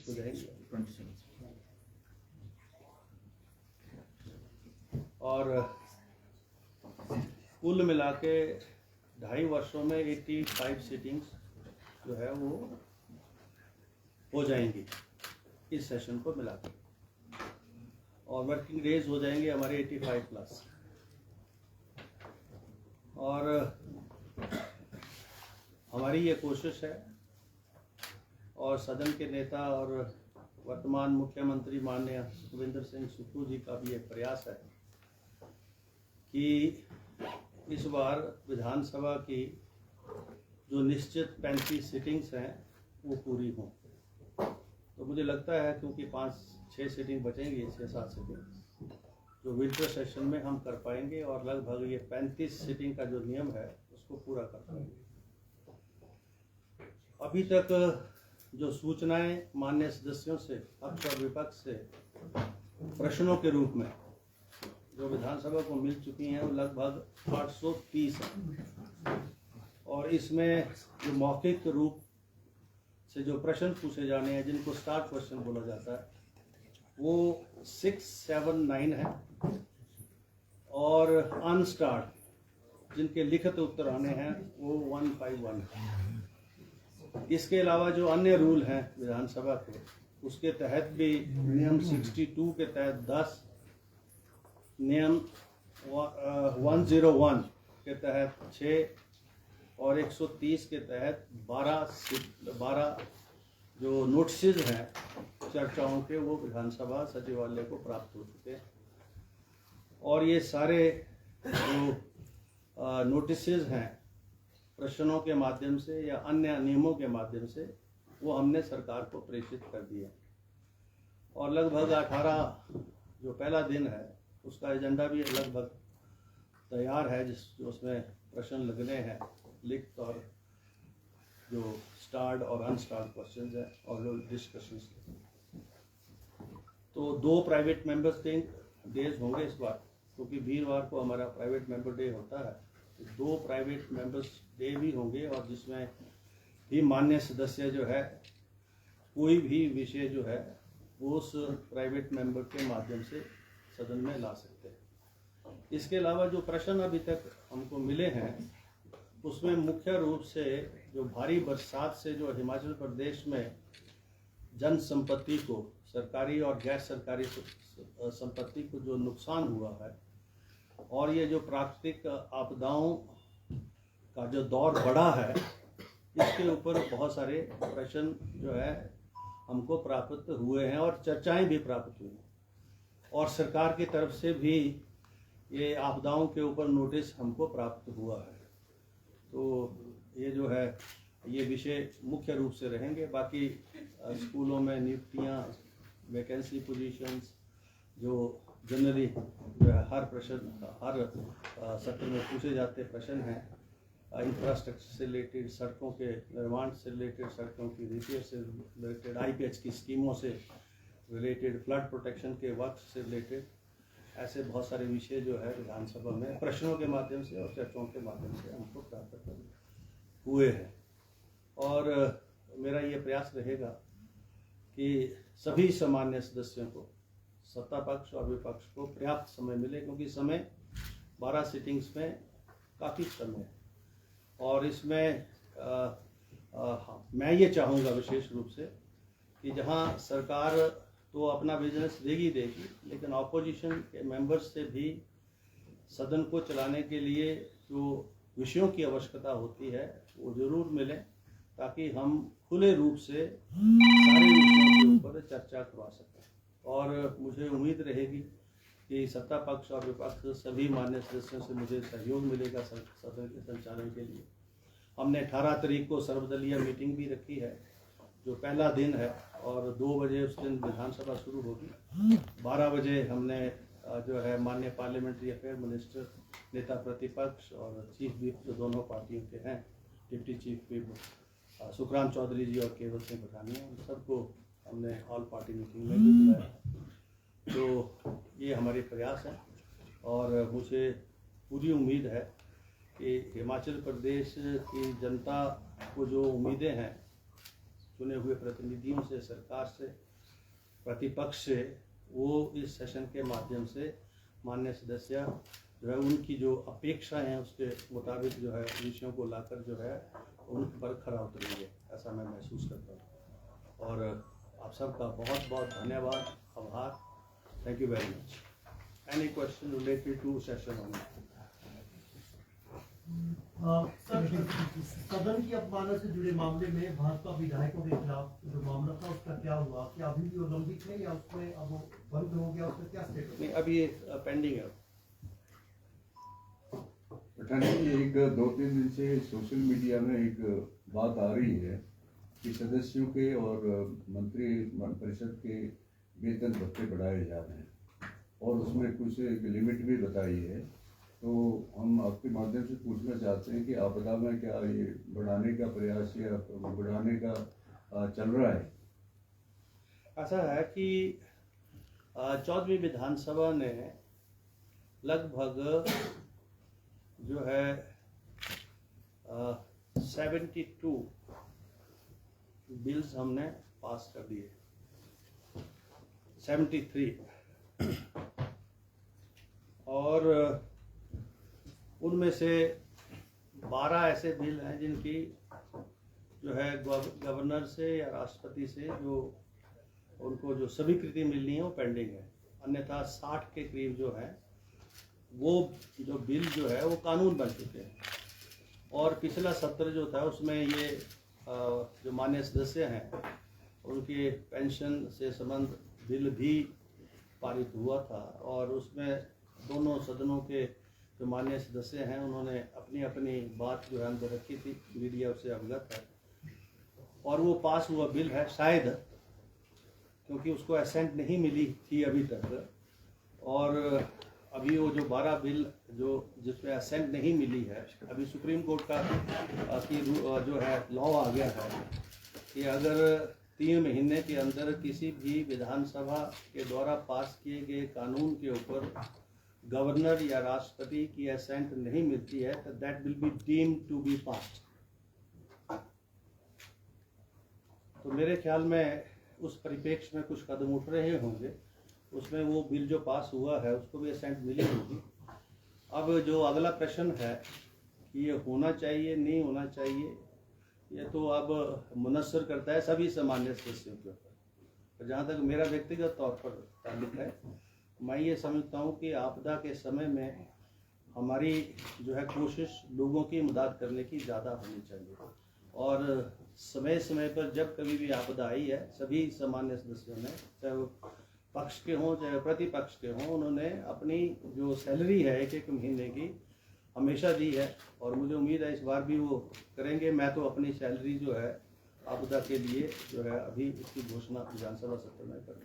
26 हो जाएंगे। और कुल मिला के 2.5 वर्षों में 85 सिटिंग्स जो है वो हो जाएंगी इस सेशन को मिला के, और वर्किंग डेज हो जाएंगे हमारे 85 प्लस। और हमारी ये कोशिश है और सदन के नेता और वर्तमान मुख्यमंत्री माननीय सुखविंदर सिंह सुक्खू जी का भी एक प्रयास है कि इस बार विधानसभा की जो निश्चित 35 सिटिंग्स हैं वो पूरी हों। तो मुझे लगता है क्योंकि 5-6 सिटिंग बचेंगी, 6-7 सिटिंग जो विंटर सेशन में हम कर पाएंगे और लगभग ये 35 सिटिंग का जो नियम है उसको पूरा कर पाएंगे। अभी तक जो सूचनाएं माननीय सदस्यों से, पक्ष और विपक्ष से प्रश्नों के रूप में जो विधानसभा को मिल चुकी हैं वो लगभग 830 हैं, और इसमें जो मौखिक रूप से जो प्रश्न पूछे जाने हैं जिनको स्टार्ट क्वेश्चन बोला जाता है वो 679 है, और अनस्टार्ट जिनके लिखित उत्तर आने हैं वो 151 है। इसके अलावा जो अन्य रूल हैं विधानसभा के, उसके तहत भी नियम 62 के तहत 10, नियम 101 के तहत 6 और 130 के तहत 12 जो नोटिसेज हैं चर्चाओं के वो विधानसभा सचिवालय को प्राप्त हो चुके हैं। और ये सारे जो नोटिसेज हैं प्रश्नों के माध्यम से या अन्य नियमों के माध्यम से वो हमने सरकार को प्रेषित कर दिए, और लगभग 18 जो पहला दिन है उसका एजेंडा भी लगभग तैयार है, उसमें प्रश्न लगने हैं लिखित और जो स्टार्ड और अनस्टार्ड क्वेश्चंस हैं और जो डिस्कशंस। तो 2 प्राइवेट मेंबर्स डेज होंगे इस बार, क्योंकि वीरवार को हमारा प्राइवेट मेंबर डे होता है, तो 2 प्राइवेट मेंबर्स डे भी होंगे, और जिसमें भी मान्य सदस्य जो है कोई भी विषय जो है वो उस प्राइवेट मेंबर के माध्यम से सदन में ला सकते हैं। इसके अलावा जो प्रश्न अभी तक हमको मिले हैं उसमें मुख्य रूप से जो भारी बरसात से जो हिमाचल प्रदेश में जन संपत्ति को, सरकारी और गैर सरकारी संपत्ति को जो नुकसान हुआ है, और ये जो प्राकृतिक आपदाओं का जो दौर बढ़ा है, इसके ऊपर बहुत सारे प्रश्न जो है हमको प्राप्त हुए हैं और चर्चाएं भी प्राप्त हुई हैं, और सरकार की तरफ से भी ये आपदाओं के ऊपर नोटिस हमको प्राप्त हुआ है। तो ये जो है ये विषय मुख्य रूप से रहेंगे। बाकी स्कूलों में नियुक्तियाँ, वैकेंसी पोजीशंस जो जनरली जो है हर प्रश्न, हर सत्र में पूछे जाते प्रश्न हैं, इंफ्रास्ट्रक्चर से रिलेटेड, सड़कों के निर्माण से रिलेटेड, सड़कों की रिपेयर से रिलेटेड, IPH की स्कीमों से रिलेटेड, फ्लड प्रोटेक्शन के वर्क से रिलेटेड, ऐसे बहुत सारे विषय जो है विधानसभा में प्रश्नों के माध्यम से और चर्चाओं के माध्यम से हमको प्राप्त हुए हैं। और मेरा ये प्रयास रहेगा कि सभी सामान्य सदस्यों को, सत्ता पक्ष और विपक्ष को पर्याप्त समय मिले, क्योंकि समय 12 सिटिंग्स में काफ़ी समय है, और इसमें मैं ये चाहूँगा विशेष रूप से कि जहाँ सरकार तो अपना बिजनेस देगी, लेकिन ऑपोजिशन के मेंबर्स से भी सदन को चलाने के लिए जो विषयों की आवश्यकता होती है वो जरूर मिले, ताकि हम खुले रूप से सारे विषयों के ऊपर चर्चा करवा सकें। और मुझे उम्मीद रहेगी कि सत्ता पक्ष और विपक्ष सभी मान्य सदस्यों से मुझे सहयोग मिलेगा सदन के संचालन के लिए। हमने 18 तारीख को सर्वदलीय मीटिंग भी रखी है, जो पहला दिन है, और 2 बजे उस दिन विधानसभा शुरू होगी। 12 बजे हमने जो है माननीय पार्लियामेंट्री अफेयर मिनिस्टर, नेता प्रतिपक्ष और चीफ व्हिप जो दोनों पार्टियों के हैं, deputy chief whip Sukhram Chaudhary ji और केवल सिंह पठानिया, उन सबको हमने ऑल पार्टी मीटिंग में भी बुलाया। तो ये हमारे प्रयास हैं, और मुझे पूरी उम्मीद है कि हिमाचल प्रदेश की जनता को जो उम्मीदें हैं चुने हुए प्रतिनिधियों से, सरकार से, प्रतिपक्ष से, वो इस सेशन के माध्यम से माननीय सदस्य जो है उनकी जो अपेक्षा हैं उसके मुताबिक जो है विषयों को लाकर जो है उन पर खरा उतरेंगे, ऐसा मैं महसूस करता हूँ। और आप सबका बहुत बहुत धन्यवाद, आभार। Thank you very much. Any question related to session on sir, सदन की अवमानना से जुड़े मामले में भाजपा विधायकों के खिलाफ जो मामला था उसका क्या हुआ? क्या अभी भी वो लंबित है या उसमें अब वो बंद हो गया? उसका क्या स्टेटस? नहीं, अभी ये पेंडिंग है। पठान जी, एक 2-3 दिन से सोशल मीडिया में एक बात आ रही है कि सदस्यों के और मंत्री परिषद के वेतन भत्ते बढ़ाए जा रहे हैं और उसमें कुछ एक लिमिट भी बताई है। तो हम आपके माध्यम से पूछना चाहते हैं कि आपदा में क्या ये बढ़ाने का प्रयास या बढ़ाने का चल रहा है? ऐसा है कि 14वीं विधानसभा ने लगभग जो है 72 बिल्स हमने पास कर दिए, 73, और उनमें से 12 ऐसे बिल हैं जिनकी जो है गवर्नर से या राष्ट्रपति से जो उनको जो स्वीकृति मिलनी है वो पेंडिंग है। अन्यथा 60 के करीब जो है वो जो बिल जो है वो कानून बन चुके हैं। और पिछला सत्र जो था उसमें ये जो माननीय सदस्य हैं उनके पेंशन से संबंध बिल भी पारित हुआ था, और उसमें दोनों सदनों के जो माननीय सदस्य हैं उन्होंने अपनी अपनी बात जो है अंदर रखी थी, मीडिया उससे अवगत है, और वो पास हुआ बिल है शायद, क्योंकि उसको असेंट नहीं मिली थी अभी तक। और अभी वो जो 12 बिल जो जिसमें असेंट नहीं मिली है, अभी सुप्रीम कोर्ट का की जो है लॉ आ गया है कि अगर 3 महीने के अंदर किसी भी विधानसभा के द्वारा पास किए गए कानून के ऊपर गवर्नर या राष्ट्रपति की असेंट नहीं मिलती है तो that will be deemed to be passed. तो मेरे ख्याल में उस परिप्रेक्ष्य में कुछ कदम उठ रहे होंगे, उसमें वो बिल जो पास हुआ है उसको भी असेंट मिली होगी। अब जो अगला प्रश्न है कि ये होना चाहिए नहीं होना चाहिए, ये तो अब मुनस्सर करता है सभी सामान्य सदस्यों के ऊपर। जहाँ तक मेरा व्यक्तिगत तौर पर ताल्लुक है, मैं ये समझता हूँ कि आपदा के समय में हमारी जो है कोशिश लोगों की मदद करने की ज़्यादा होनी चाहिए, और समय समय पर जब कभी भी आपदा आई है सभी सामान्य सदस्यों ने, चाहे वो पक्ष के हों चाहे प्रतिपक्ष के हों, उन्होंने अपनी जो सैलरी है एक महीने की हमेशा दी है, और मुझे उम्मीद है इस बार भी वो करेंगे। मैं तो अपनी सैलरी जो है आपदा के लिए जो है अभी इसकी घोषणा विधानसभा सत्र में करूँ।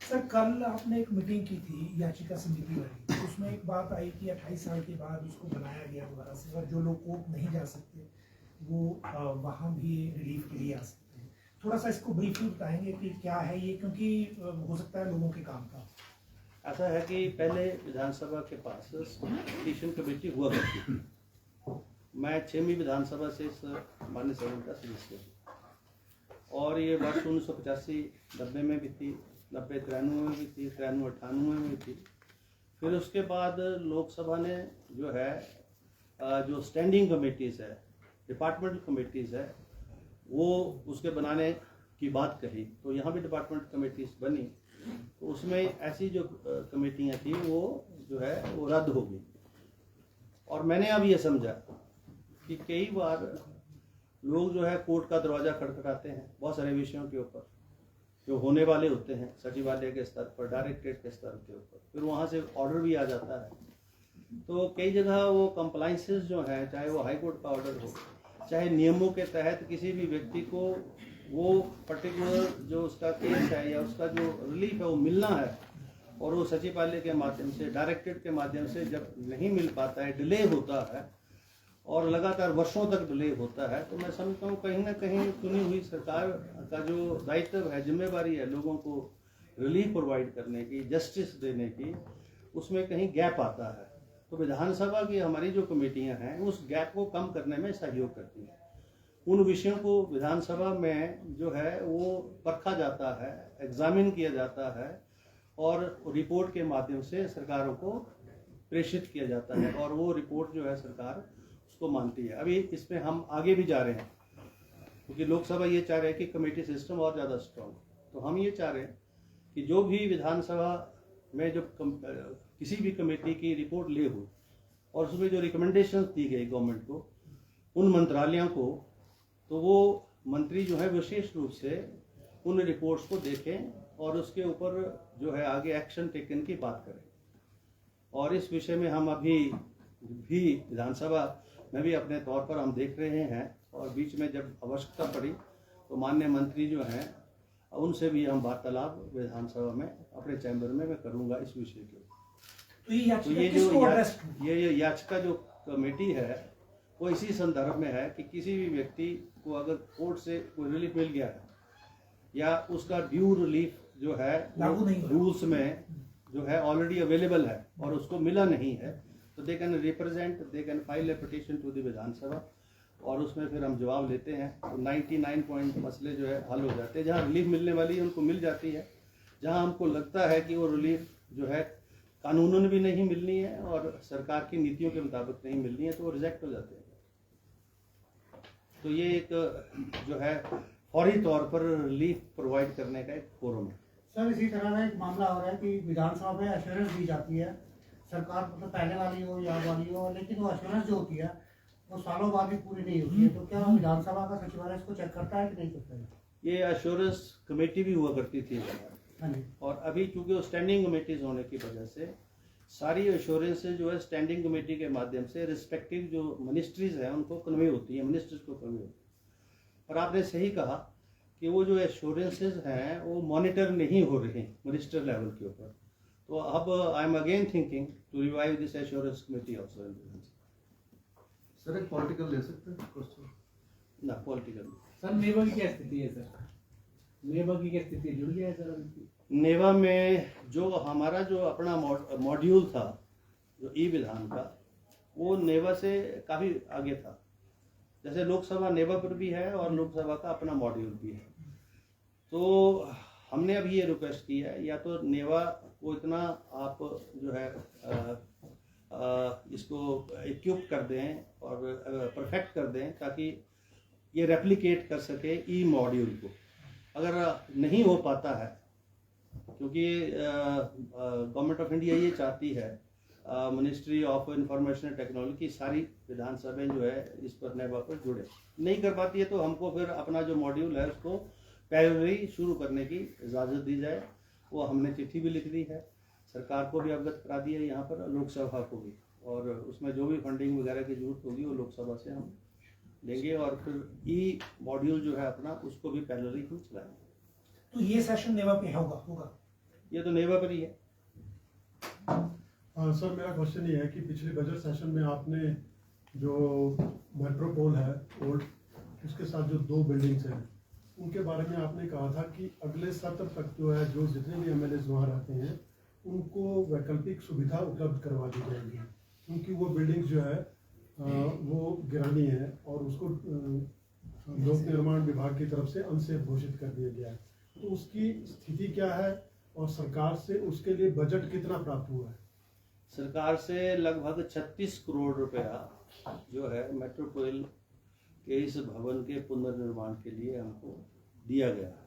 सर, कल आपने एक मीटिंग की थी याचिका समिति वाली, उसमें एक बात आई कि 28 साल के बाद उसको बनाया गया दोबारा से, और जो लोग कोर्ट नहीं जा सकते वो वहाँ भी रिलीफ के लिए आ सकते हैं। थोड़ा सा इसको ब्रीफली बताएंगे कि क्या है ये, क्योंकि हो सकता है लोगों के काम का। ऐसा है कि पहले विधानसभा के पास पिटीशन कमेटी हुआ करती थी। मैं 6वीं विधानसभा से इस मान्य सदन का सदस्य हूँ, और ये वर्ष 1985-90 में भी थी, 90-93 में भी थी, 93-98 में भी थी। फिर उसके बाद लोकसभा ने जो है जो स्टैंडिंग कमेटीज़ है, डिपार्टमेंटल कमेटीज़ है, वो उसके बनाने की बात कही। तो यहाँ भी डिपार्टमेंट कमेटीज़ बनी, तो उसमें ऐसी जो कमेटियाँ थी वो जो है वो रद्द हो गई। और मैंने अब ये समझा कि कई बार लोग जो है कोर्ट का दरवाज़ा खटखटाते हैं बहुत सारे विषयों के ऊपर जो होने वाले होते हैं सचिवालय के स्तर पर, डायरेक्टरेट के स्तर के ऊपर, फिर वहाँ से ऑर्डर भी आ जाता है। तो कई जगह वो कंप्लाइंसेस जो हैं, चाहे वो हाई कोर्ट का ऑर्डर हो, चाहे नियमों के तहत किसी भी व्यक्ति को वो पर्टिकुलर जो उसका केस है या उसका जो रिलीफ है वो मिलना है, और वो सचिवालय के माध्यम से, डायरेक्टरेट के माध्यम से जब नहीं मिल पाता है, डिले होता है और लगातार वर्षों तक डिले होता है, तो मैं समझता हूँ कहीं ना कहीं चुनी हुई सरकार का जो दायित्व है, जिम्मेवारी है लोगों को रिलीफ प्रोवाइड करने की, जस्टिस देने की, उसमें कहीं गैप आता है। तो विधानसभा की हमारी जो कमेटियां हैं उस गैप को कम करने में सहयोग करती हैं। उन विषयों को विधानसभा में जो है वो परखा जाता है, एग्जामिन किया जाता है और रिपोर्ट के माध्यम से सरकारों को प्रेषित किया जाता है और वो रिपोर्ट जो है सरकार उसको मानती है। अभी इसमें हम आगे भी जा रहे हैं क्योंकि लोकसभा ये चाह रहे हैं कि कमेटी सिस्टम और ज़्यादा स्ट्रॉन्ग, तो हम ये चाह रहे हैं कि जो भी विधानसभा में जो किसी भी कमेटी की रिपोर्ट ले हो और उसमें जो रिकमेंडेशंस दी गई गवर्नमेंट को, उन मंत्रालयों को, तो वो मंत्री जो है विशेष रूप से उन रिपोर्ट्स को देखें और उसके ऊपर जो है आगे एक्शन टेकन की बात करें। और इस विषय में हम अभी भी विधानसभा में भी अपने तौर पर हम देख रहे हैं और बीच में जब आवश्यकता पड़ी तो माननीय मंत्री जो हैं उनसे भी हम वार्तालाप विधानसभा में अपने चैम्बर में मैं करूंगा इस विषय के। तो ये तो याचिका ये किसको जो address ये याचिका जो कमेटी है वो इसी संदर्भ में है कि किसी भी व्यक्ति को अगर कोर्ट से कोई रिलीफ मिल गया है या उसका ड्यू रिलीफ जो है लागू नहीं हुआ। रूल्स में जो है ऑलरेडी अवेलेबल है और उसको मिला नहीं है, तो they can represent, they can file a petition to the Vidhan Sabha और उसमें फिर हम जवाब लेते हैं। तो 99 पॉइंट मसले जो है हल हो जाते हैं। जहाँ रिलीफ मिलने वाली है उनको मिल जाती है, जहाँ हमको लगता है कि वो रिलीफ जो है कानूनन भी नहीं मिलनी है और सरकार की नीतियों के मुताबिक नहीं मिलनी है, तो वो रिजेक्ट हो जाते हैं। तो ये एक जो है फौरी तौर पर रिलीफ प्रोवाइड करने का एक फोरम है। सर इसी तरह का एक मामला हो रहा है कि विधानसभा में एश्योरेंस दी जाती है, सरकार मतलब पहले वाली हो या वाली हो, लेकिन वो एश्योरेंस जो होती है वो सालों बाद भी पूरी नहीं होती है। तो क्या विधानसभा का सचिवालय इसको चेक करता है कि नहीं करता है? ये एश्योरेंस कमेटी भी हुआ करती थी हाँ जी। और अभी चूंकि वो स्टैंडिंग कमेटीज होने की वजह से सारी एश्योरेंसेज जो है स्टैंडिंग कमेटी के माध्यम से रिस्पेक्टिव जो मिनिस्ट्रीज हैं उनको कन्वे होती है, मिनिस्टर्स को कन्वे होती है। और आपने सही कहा कि वो जो एश्योरेंसेज हैं वो मॉनिटर नहीं हो रहे हैं मिनिस्टर लेवल के ऊपर। तो अब I am again thinking to revive this assurance committee also. Sir एक पॉलिटिकल ले सकते हैं क्वेश्चन? ना पॉलिटिकल। सर नेवा की क्या स्थिति है? सर नेवा की क्या स्थिति जुड़ गया है सर अभी? नेवा में जो हमारा जो अपना मॉड्यूल था जो ई विधान का, वो नेवा से काफ़ी आगे था। जैसे लोकसभा नेवा पर भी है और लोकसभा का अपना मॉड्यूल भी है। तो हमने अभी ये रिक्वेस्ट की है या तो नेवा को इतना आप जो है इसको इक्विप कर दें और परफेक्ट कर दें ताकि ये रेप्लिकेट कर सके ई मॉड्यूल को। अगर नहीं हो पाता है, क्योंकि गवर्नमेंट ऑफ इंडिया ये चाहती है, मिनिस्ट्री ऑफ इंफॉर्मेशन टेक्नोलॉजी की सारी विधानसभाएं जो है इस पर नेवा पर जुड़े, नहीं कर पाती है तो हमको फिर अपना जो मॉड्यूल है उसको पैरेलली शुरू करने की इजाज़त दी जाए। वो हमने चिट्ठी भी लिख दी है, सरकार को भी अवगत करा दी है, यहाँ पर लोकसभा को भी, और उसमें जो भी फंडिंग वगैरह की जरूरत होगी वो लोकसभा से हम लेंगे और फिर ई मॉड्यूल जो है अपना उसको भी पैरेलली हम चलाएंगे। तो ये सेशन नेवा पे होगा ये तो नेवा पर ही है। सर मेरा क्वेश्चन ये है कि पिछले बजट सेशन में आपने जो मेट्रोपोल है ओल्ड, उसके साथ जो 2 बिल्डिंग्स हैं उनके बारे में आपने कहा था कि अगले सत्र तक जो है जो जितने भी एमएलए वहाँ रहते हैं उनको वैकल्पिक सुविधा उपलब्ध करवा दी जाएगी, क्योंकि वो बिल्डिंग्स जो है वो गिरानी है और उसको लोक निर्माण विभाग की तरफ से अनसेफ घोषित कर दिया गया है। तो उसकी स्थिति क्या है और सरकार से उसके लिए बजट कितना प्राप्त हुआ है? सरकार से लगभग 36 करोड़ रुपया जो है मेट्रोपोल के इस भवन के पुनर्निर्माण के लिए हमको दिया गया है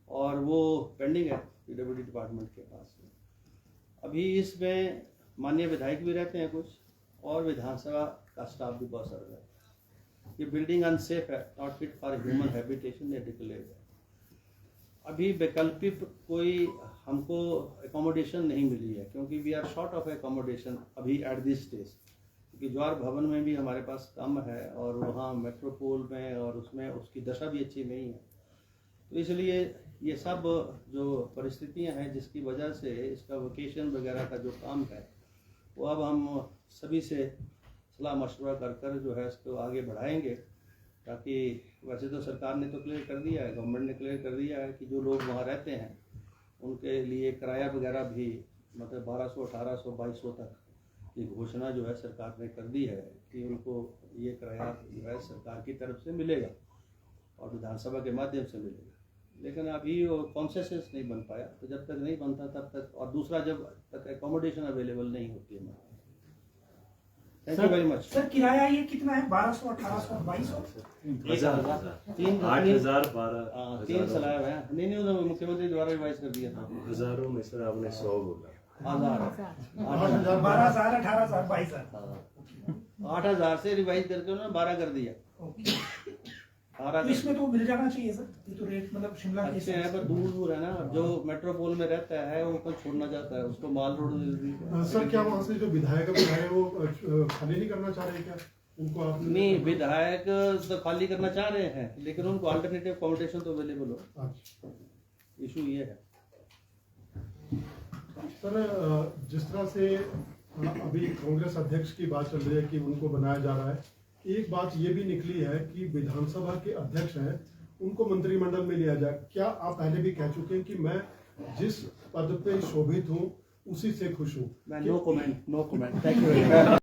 और वो पेंडिंग है पीडब्ल्यूडी डिपार्टमेंट के पास में। अभी इसमें माननीय विधायक भी रहते हैं कुछ और विधानसभा का स्टाफ भी बहुत सारा रहता है। ये बिल्डिंग अनसेफ है, not fit for human habitation, ये डिक्लेयर है। अभी वैकल्पिक कोई हमको एकोमोडेशन नहीं मिली है क्योंकि we are short of accommodation अभी एट दिस स्टेज, क्योंकि ज्वार भवन में भी हमारे पास कम है और वहाँ मेट्रोपोल में और उसमें उसकी दशा भी अच्छी नहीं है। तो इसलिए ये सब जो परिस्थितियाँ हैं जिसकी वजह से इसका वोकेशन वगैरह का जो काम है वो अब हम सभी से सलाह मशवरा कर कर जो है इसको आगे बढ़ाएंगे, ताकि वैसे तो सरकार ने तो क्लियर कर दिया है, गवर्नमेंट ने क्लियर कर दिया है कि जो लोग वहाँ रहते हैं उनके लिए किराया वगैरह भी मतलब 1200, 1800, 2200 तक की घोषणा जो है सरकार ने कर दी है कि उनको ये किराया जो है सरकार की तरफ से मिलेगा और विधानसभा के माध्यम से मिलेगा, लेकिन अभी वो कॉन्सेंसस नहीं बन पाया। तो जब तक नहीं बनता तब तक, और दूसरा जब तक एकोमोडेशन अवेलेबल नहीं होती है। Thank you very much. Sir किराया ये कितना है? 1200, 1800, 2200? 3 स्लैब है। नहीं उन्होंने मुख्यमंत्री द्वारा रिवाइज कर दिया था। हजारों में सर आपने 100 बोला। 12,000, 18,000, 22,000। 8,000 से रिवाइज करके उन्होंने 12 कर दिया। ओके। 12 तो इसमें तो मिल जाना चाहिए सर, ये तो रेट मतलब शिमला के अच्छे हैं, पर दूर है ना। जो मेट्रोपोल में रहता है वो कल छोड़ना चाहता है, उसको माल रोड जल्दी। सर क्या वहाँ से जो विधायक है वो खाली नहीं करना चाह रहे क्या? उनको आप नहीं, विधायक तो खाली करना चाह रहे हैं, लेकिन उनको अल्टरनेटिव अकोमोडेशन तो अवेलेबल हो। अच्छा। इशू ये है सर, जिस तरह से अभी कांग्रेस अध्यक्ष की बात चल रही है कि उनको बनाया जा रहा है, एक बात ये भी निकली है कि विधानसभा के अध्यक्ष हैं उनको मंत्रिमंडल में लिया जाए। क्या आप पहले भी कह चुके हैं कि मैं जिस पद पे शोभित हूँ उसी से खुश हूँ? No comment. Thank you very much.